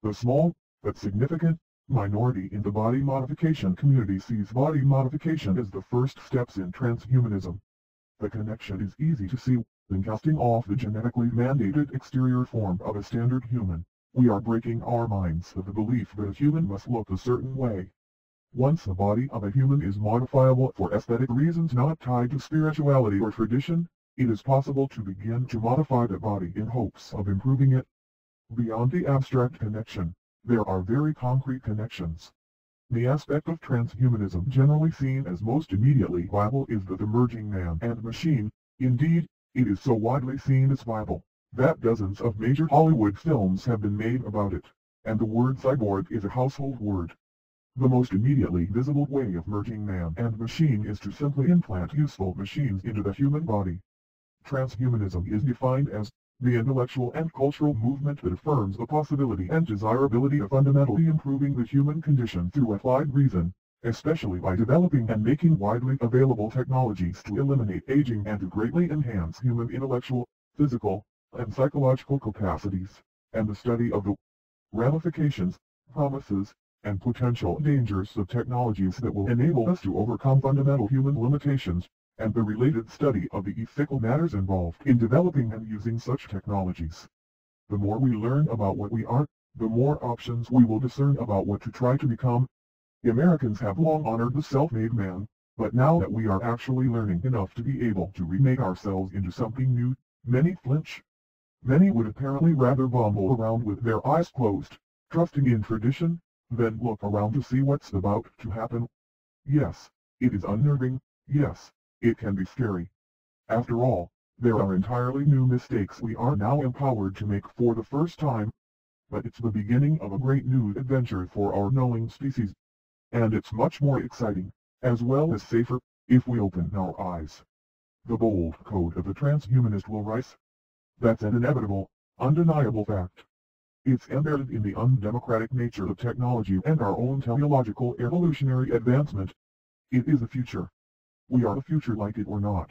The small, but significant, minority in the body modification community sees body modification as the first steps in transhumanism. The connection is easy to see. In casting off the genetically mandated exterior form of a standard human, we are breaking our minds of the belief that a human must look a certain way. Once the body of a human is modifiable for aesthetic reasons not tied to spirituality or tradition, it is possible to begin to modify the body in hopes of improving it. Beyond the abstract connection, there are very concrete connections. The aspect of transhumanism generally seen as most immediately viable is that the merging man and machine. Indeed, it is so widely seen as viable, that dozens of major Hollywood films have been made about it, and the word cyborg is a household word. The most immediately visible way of merging man and machine is to simply implant useful machines into the human body. Transhumanism is defined as the intellectual and cultural movement that affirms the possibility and desirability of fundamentally improving the human condition through applied reason, especially by developing and making widely available technologies to eliminate aging and to greatly enhance human intellectual, physical, and psychological capacities, and the study of the ramifications, promises, and potential dangers of technologies that will enable us to overcome fundamental human limitations, and the related study of the ethical matters involved in developing and using such technologies. The more we learn about what we are, the more options we will discern about what to try to become. The Americans have long honored the self-made man, but now that we are actually learning enough to be able to remake ourselves into something new, many flinch. Many would apparently rather bumble around with their eyes closed, trusting in tradition, than look around to see what's about to happen. Yes, it is unnerving, yes, it can be scary. After all, there are entirely new mistakes we are now empowered to make for the first time. But it's the beginning of a great new adventure for our knowing species. And it's much more exciting, as well as safer, if we open our eyes. The bold code of the transhumanist will rise. That's an inevitable, undeniable fact. It's embedded in the undemocratic nature of technology and our own teleological evolutionary advancement. It is the future. We are the future like it or not.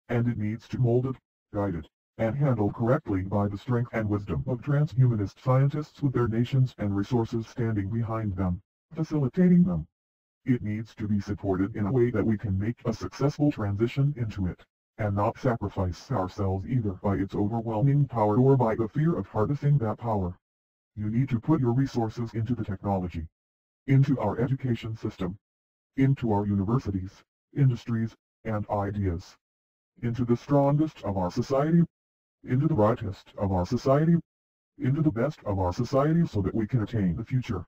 And it needs to mold it, guide it, and handled correctly by the strength and wisdom of transhumanist scientists with their nations and resources standing behind them, facilitating them. It needs to be supported in a way that we can make a successful transition into it, and not sacrifice ourselves either by its overwhelming power or by the fear of harnessing that power. You need to put your resources into the technology, into our education system, into our universities, industries, and ideas, into the strongest of our society, into the brightest of our society, into the best of our society so that we can attain the future.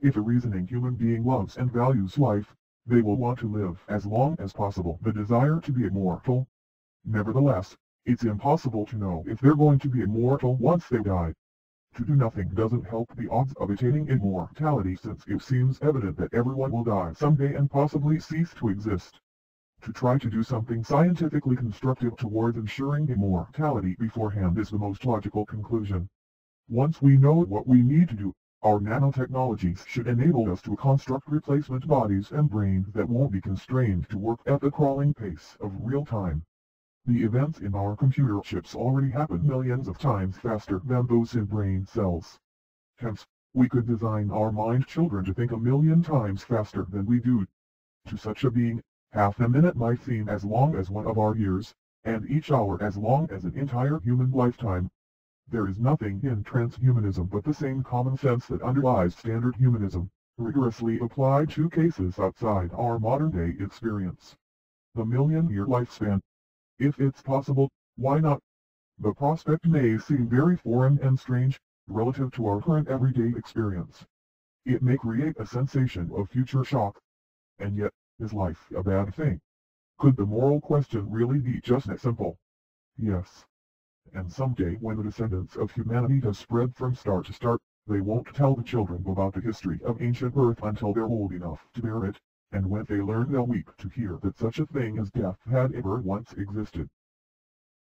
If a reasoning human being loves and values life, they will want to live as long as possible. The desire to be immortal. Nevertheless, it's impossible to know if they're going to be immortal once they die. To do nothing doesn't help the odds of attaining immortality since it seems evident that everyone will die someday and possibly cease to exist. To try to do something scientifically constructive towards ensuring immortality beforehand is the most logical conclusion. Once we know what we need to do, our nanotechnologies should enable us to construct replacement bodies and brains that won't be constrained to work at the crawling pace of real time. The events in our computer chips already happen millions of times faster than those in brain cells. Hence, we could design our mind children to think a million times faster than we do. To such a being, half a minute might seem as long as one of our years, and each hour as long as an entire human lifetime. There is nothing in transhumanism but the same common sense that underlies standard humanism, rigorously applied to cases outside our modern-day experience. The million-year lifespan. If it's possible, why not? The prospect may seem very foreign and strange, relative to our current everyday experience. It may create a sensation of future shock. And yet, is life a bad thing? Could the moral question really be just that simple? Yes. And someday when the descendants of humanity have spread from star to star, they won't tell the children about the history of ancient Earth until they're old enough to bear it, and when they learn they'll weep to hear that such a thing as death had ever once existed.